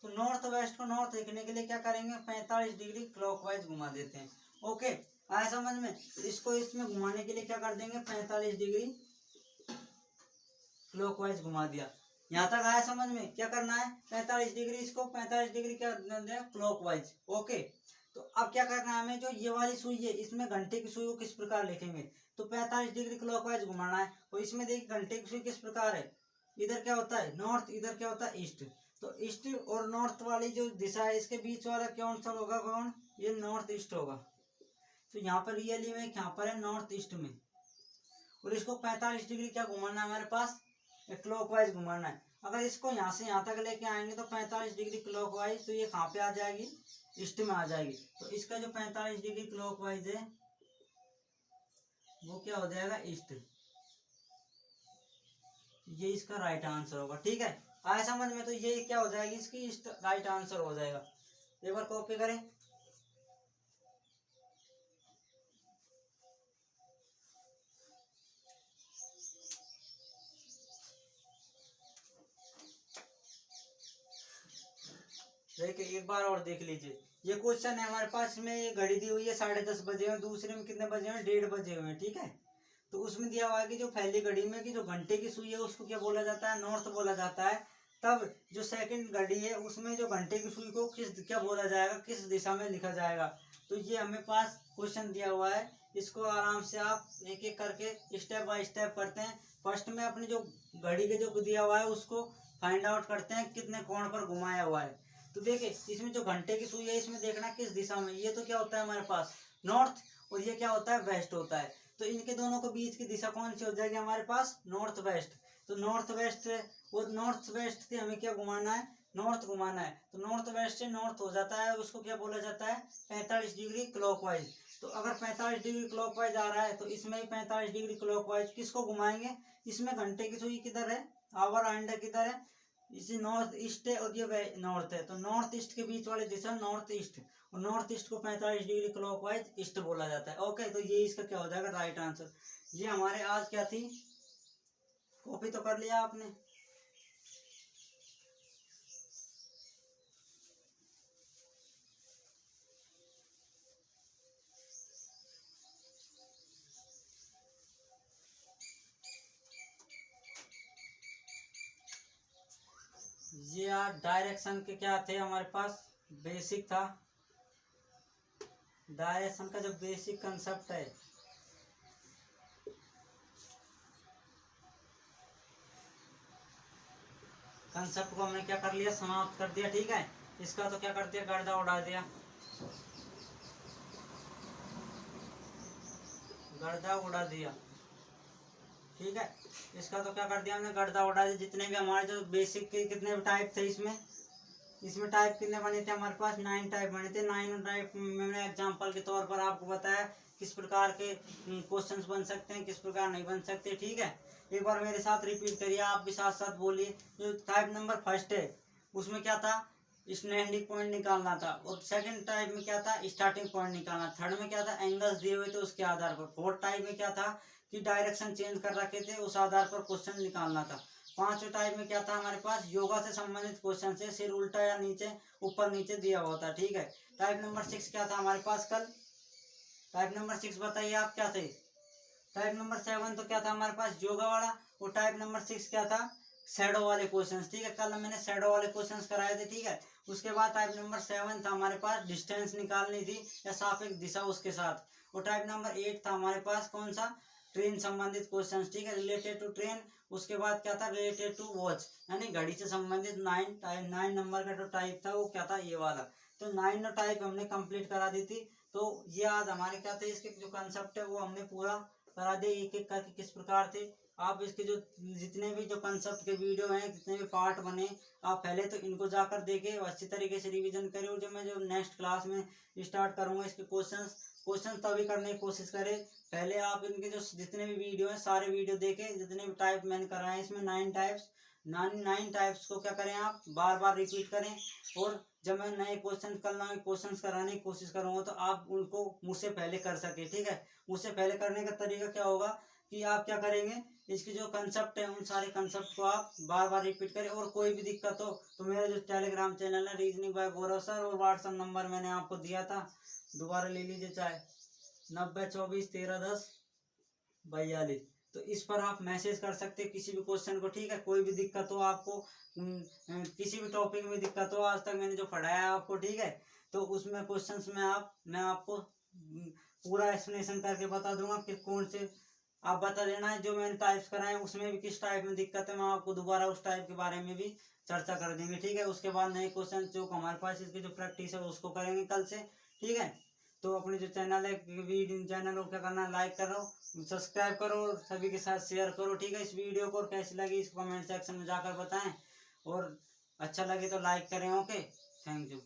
तो नॉर्थ वेस्ट को नॉर्थ लिखने के लिए क्या करेंगे, 45 डिग्री क्लॉकवाइज घुमा देते हैं। ओके, आया समझ में? तो इसको इसमें घुमाने के लिए क्या कर देंगे, 45 डिग्री क्लॉकवाइज घुमा दिया। यहाँ तक आया समझ में? क्या करना है, 45 डिग्री, इसको 45 डिग्री क्या क्लॉकवाइज। ओके, तो अब क्या करना है हमें, जो ये वाली सुई है इसमें घंटे की सुई को किस प्रकार लिखेंगे, तो 45 डिग्री क्लॉकवाइज घुमाना है। और इसमें देखिए घंटे की सुई किस प्रकार है, इधर क्या होता है नॉर्थ, इधर क्या होता है ईस्ट। तो ईस्ट और नॉर्थ वाली जो दिशा है इसके बीच वाला कौन सा होगा, कौन, ये नॉर्थ ईस्ट होगा। तो यहाँ पर रियली में यहाँ पर है नॉर्थ ईस्ट में, और इसको 45 डिग्री क्या घुमाना है हमारे पास, क्लॉकवाइज घुमाना है। अगर इसको यहाँ से यहाँ तक लेके आएंगे तो 45 डिग्री क्लॉकवाइज, तो ये कहाँ पे आ जाएगी, ईस्ट में आ जाएगी। तो इसका जो 45 डिग्री क्लॉकवाइज है वो क्या हो जाएगा ईस्ट। ये इसका राइट आंसर होगा। ठीक है, आया समझ में? तो ये क्या हो जाएगी इसकी ईस्ट राइट आंसर हो जाएगा। एक बार कॉपी करें। देखिए एक बार और देख लीजिए, ये क्वेश्चन है हमारे पास में, ये घड़ी दी हुई है 10:30 बजे हुए, दूसरे में कितने बजे हुए? 1:30 बजे हुए। ठीक है, तो उसमें दिया हुआ है कि जो पहली घड़ी में की जो घंटे की सुई है उसको क्या बोला जाता है? नॉर्थ बोला जाता है। तब जो सेकंड घड़ी है उसमें जो घंटे की सुई को किस क्या बोला जाएगा, किस दिशा में लिखा जाएगा? तो ये हमें पास क्वेश्चन दिया हुआ है, इसको आराम से आप एक एक करके स्टेप बाय स्टेप करते हैं। फर्स्ट में अपनी जो घड़ी के जो दिया हुआ है उसको फाइंड आउट करते हैं कितने कोण पर घुमाया हुआ है। तो देखिए इसमें जो घंटे की सुई है इसमें देखना किस दिशा में, ये तो क्या होता है हमारे पास नॉर्थ, और ये क्या होता है वेस्ट होता है। तो इनके दोनों के बीच की दिशा कौन सी हो जाएगी हमारे पास? North west. तो नॉर्थ वेस्ट, और नॉर्थ वेस्ट से हमें क्या घुमाना है? नॉर्थ घुमाना है। तो नॉर्थ वेस्ट से नॉर्थ हो जाता है, उसको क्या बोला जाता है? 45 डिग्री क्लॉकवाइज। तो अगर 45 डिग्री क्लॉकवाइज आ रहा है तो इसमें भी 45 डिग्री क्लॉकवाइज किसको घुमाएंगे? इसमें घंटे की सुई किधर है? आवर एंड किधर है? इसी नॉर्थ ईस्ट है और ये नॉर्थ है, तो नॉर्थ ईस्ट के बीच वाली दिशा नॉर्थ ईस्ट, और नॉर्थ ईस्ट को 45 डिग्री क्लॉकवाइज ईस्ट बोला जाता है। ओके, तो ये इसका क्या हो जाएगा? Right answer. ये हमारे आज क्या थी, कॉपी तो कर लिया आपने? ये यार डायरेक्शन के क्या थे हमारे पास? बेसिक था, डायरेक्शन का जो बेसिक कंसेप्ट है, कंसेप्ट को हमने क्या कर लिया? समाप्त कर दिया। ठीक है, इसका तो क्या कर दिया? गर्दा उड़ा दिया, गर्दा उड़ा दिया। ठीक है, इसका तो क्या कर दिया हमने? गर्दा उड़ा दिया। जितने भी हमारे जो बेसिक के कितने भी टाइप थे इसमें, इसमें टाइप कितने बने थे हमारे पास? 9 टाइप बने थे। 9 टाइप मैंने एग्जांपल के तौर पर आपको बताया किस प्रकार के क्वेश्चंस बन सकते हैं, किस प्रकार नहीं बन सकते। ठीक है, एक बार मेरे साथ रिपीट करिए, आप भी साथ साथ बोलिए। जो टाइप नंबर फर्स्ट है उसमें क्या था? स्टैंडिंग पॉइंट निकालना था। और सेकंड टाइप में क्या था? स्टार्टिंग पॉइंट निकालना। थर्ड में क्या था? एंगल्स दिए हुए थे उसके आधार पर। फोर्थ टाइप में क्या था कि डायरेक्शन चेंज कर रखे थे, उस आधार पर क्वेश्चन निकालना था। पांचवें टाइप में क्या था हमारे पास? योगा से संबंधित क्वेश्चन से, सिर उल्टा या नीचे ऊपर नीचे दिया हुआ था। ठीक है, टाइप नंबर 6 क्या था हमारे पास कल? टाइप नंबर 6 बताइए आप क्या थे? टाइप नंबर 7 तो क्या था हमारे पास? योगा वाला। और टाइप नंबर 6 क्या था? शैडो वाले क्वेश्चंस। ठीक है, कल मैंने शैडो वाले क्वेश्चंस कराए थे। ठीक है, उसके बाद टाइप नंबर 7 था हमारे पास डिस्टेंस निकालनी थी या सापेक्ष दिशा उसके साथ। और टाइप नंबर 8 था हमारे पास कौन सा? ट्रेन संबंधित क्वेश्चंस। ठीक है, रिलेटेड टू ट्रेन। उसके बाद क्या था? रिलेटेड टू वॉच, यानी घड़ी से संबंधित 9 नंबर का जो टाइप था वो क्या था? ये वाला। तो 9 टाइप हमने कंप्लीट करा दी थी। तो ये आज हमारे क्या थे, इसके जो कंसेप्ट है वो हमने पूरा करा दे, एक एक करके किस प्रकार थे। आप इसके जो जितने भी जो कंसेप्ट के वीडियो हैं, जितने भी पार्ट बने, आप पहले तो इनको जाकर देखें, अच्छी तरीके से रिवीजन करें। और जो मैं जो नेक्स्ट क्लास में स्टार्ट करूंगा इसके क्वेश्चन तभी करने की कोशिश करें। पहले आप इनके जो जितने भी वीडियो हैं सारे वीडियो देखें, जितने भी टाइप मैंने कराए इसमें 9 टाइप्स, 9 टाइप्स को क्या करें आप बार बार रिपीट करें। और जब मैं नए क्वेश्चन कल नए क्वेश्चन कराने की कोशिश करूंगा तो आप उनको मुझसे पहले कर सके। ठीक है, मुझसे पहले करने का तरीका क्या होगा कि आप क्या करेंगे, इसके जो कंसेप्ट है उन सारे कंसेप्ट को आप बार बार रिपीट करें। और कोई भी दिक्कत हो तो मेरा जो टेलीग्राम चैनल है रीजनिंग बाय गौरव सर, और व्हाट्सएप नंबर मैंने आपको दिया था, दोबारा ले लीजिए चाहे, 9024131042। तो इस पर आप मैसेज कर सकते हैं किसी भी क्वेश्चन को। ठीक है, कोई भी दिक्कत हो आपको, किसी भी टॉपिक में दिक्कत हो, आज तक मैंने जो पढ़ाया है आपको, ठीक है, तो उसमें क्वेश्चंस में मैं आपको पूरा एक्सप्लेनेशन करके बता दूंगा कि कौन से आप बता देना है। जो मैंने टाइप्स कराए उसमें भी किस टाइप में दिक्कत है, मैं आपको दोबारा उस टाइप के बारे में भी चर्चा कर देंगे। ठीक है, उसके बाद नए क्वेश्चन जो हमारे पास इसकी जो प्रैक्टिस है उसको करेंगे कल से। ठीक है, तो अपने जो चैनल है चैनल को क्या करना है? लाइक करो, सब्सक्राइब करो, सभी के साथ शेयर करो। ठीक है, इस वीडियो को, और कैसी लगी इसको कमेंट सेक्शन में जाकर बताएं, और अच्छा लगे तो लाइक करें। Okay, thank you.